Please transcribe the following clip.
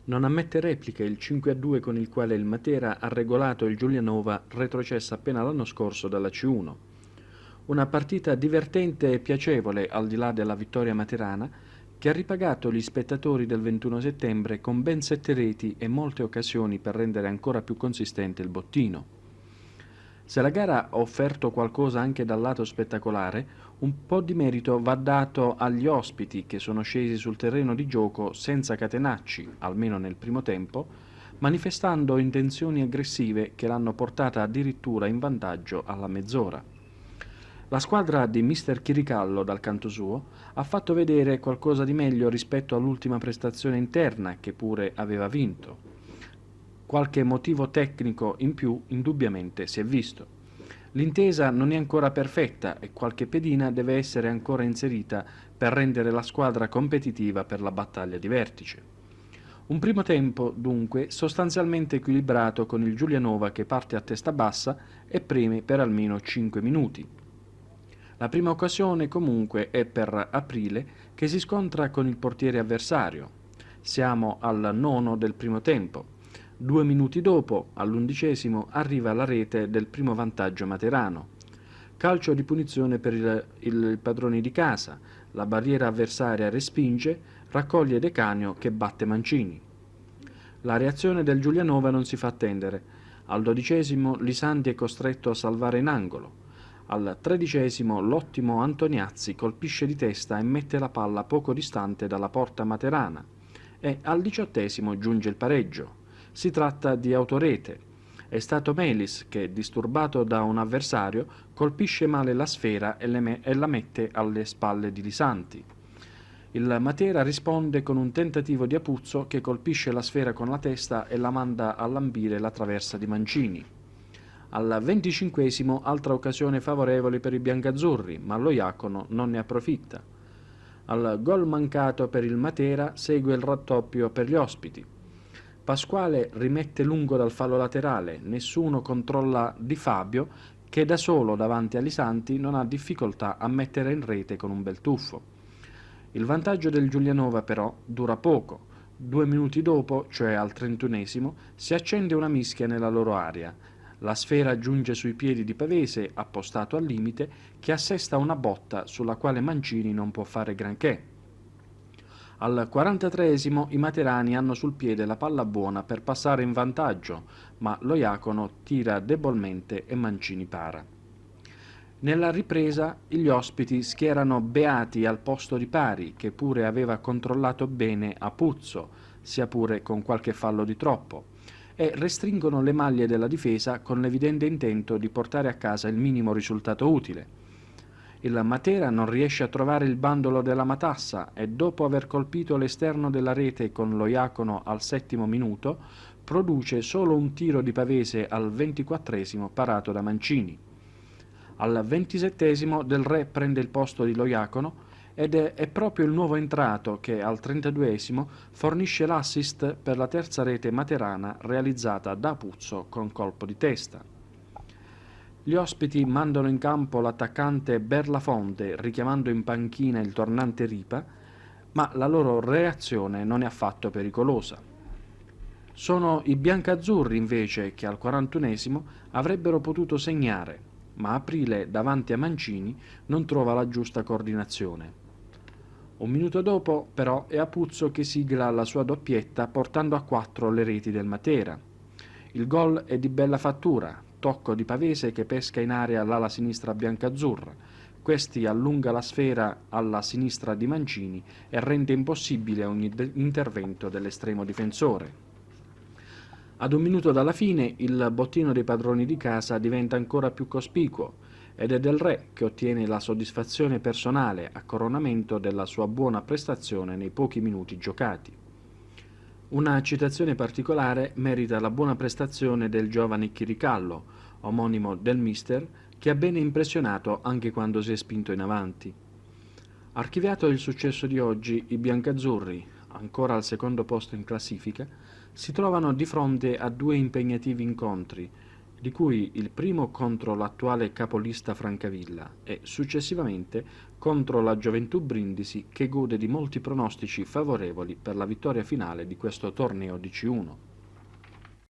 Non ammette repliche il 5-2 con il quale il Matera ha regolato il Giulianova, retrocesso appena l'anno scorso dalla C1. Una partita divertente e piacevole al di là della vittoria materana, che ha ripagato gli spettatori del 21 settembre con ben 7 reti e molte occasioni per rendere ancora più consistente il bottino. Se la gara ha offerto qualcosa anche dal lato spettacolare, un po' di merito va dato agli ospiti che sono scesi sul terreno di gioco senza catenacci, almeno nel primo tempo, manifestando intenzioni aggressive che l'hanno portata addirittura in vantaggio alla mezz'ora. La squadra di mister Chiricallo, dal canto suo, ha fatto vedere qualcosa di meglio rispetto all'ultima prestazione interna, che pure aveva vinto. Qualche motivo tecnico in più indubbiamente si è visto. L'intesa non è ancora perfetta e qualche pedina deve essere ancora inserita per rendere la squadra competitiva per la battaglia di vertice. Un primo tempo, dunque, sostanzialmente equilibrato con il Giulianova che parte a testa bassa e preme per almeno 5 minuti. La prima occasione comunque è per Aprile che si scontra con il portiere avversario. Siamo al nono del primo tempo. 2 minuti dopo, all'11°, arriva la rete del primo vantaggio materano. Calcio di punizione per il padrone di casa, la barriera avversaria respinge, raccoglie De Canio che batte Mancini. La reazione del Giulianova non si fa attendere. Al 12° Lisanti è costretto a salvare in angolo. Al 13° l'ottimo Antoniazzi colpisce di testa e mette la palla poco distante dalla porta materana. E al 18° giunge il pareggio. Si tratta di autorete. È stato Melis che, disturbato da un avversario, colpisce male la sfera e la mette alle spalle di Lisanti. Il Matera risponde con un tentativo di Apuzzo che colpisce la sfera con la testa e la manda a lambire la traversa di Mancini. Al 25° altra occasione favorevole per i biancazzurri, ma lo Iacono non ne approfitta. Al gol mancato per il Matera segue il raddoppio per gli ospiti. Pasquale rimette lungo dal fallo laterale, nessuno controlla Di Fabio che da solo davanti a Lisanti non ha difficoltà a mettere in rete con un bel tuffo. Il vantaggio del Giulianova però dura poco. 2 minuti dopo, cioè al 31°, si accende una mischia nella loro area. La sfera giunge sui piedi di Pavese, appostato al limite, che assesta una botta sulla quale Mancini non può fare granché. Al 43° i materani hanno sul piede la palla buona per passare in vantaggio, ma lo Iacono tira debolmente e Mancini para. Nella ripresa gli ospiti schierano Beati al posto di Pari, che pure aveva controllato bene Apuzzo, sia pure con qualche fallo di troppo, e restringono le maglie della difesa con l'evidente intento di portare a casa il minimo risultato utile. Il Matera non riesce a trovare il bandolo della matassa e dopo aver colpito l'esterno della rete con lo Iacono al 7° minuto, produce solo un tiro di Pavese al 24° parato da Mancini. Al 27° Del Re prende il posto di lo Iacono ed è proprio il nuovo entrato che al 32° fornisce l'assist per la terza rete materana realizzata da Apuzzo con colpo di testa. Gli ospiti mandano in campo l'attaccante Berlafonte richiamando in panchina il tornante Ripa, ma la loro reazione non è affatto pericolosa. Sono i biancazzurri invece che al 41° avrebbero potuto segnare, ma Aprile davanti a Mancini non trova la giusta coordinazione. 1 minuto dopo, però, è Apuzzo che sigla la sua doppietta portando a 4 le reti del Matera. Il gol è di bella fattura, tocco di Pavese che pesca in area l'ala sinistra biancazzurra. Questi allunga la sfera alla sinistra di Mancini e rende impossibile ogni intervento dell'estremo difensore. Ad 1 minuto dalla fine il bottino dei padroni di casa diventa ancora più cospicuo ed è Del Re che ottiene la soddisfazione personale a coronamento della sua buona prestazione nei pochi minuti giocati. Una citazione particolare merita la buona prestazione del giovane Chiricallo, omonimo del mister, che ha bene impressionato anche quando si è spinto in avanti. Archiviato il successo di oggi, i biancazzurri, ancora al secondo posto in classifica, si trovano di fronte a 2 impegnativi incontri, di cui il primo contro l'attuale capolista Francavilla e successivamente contro la Gioventù Brindisi, che gode di molti pronostici favorevoli per la vittoria finale di questo torneo di C1.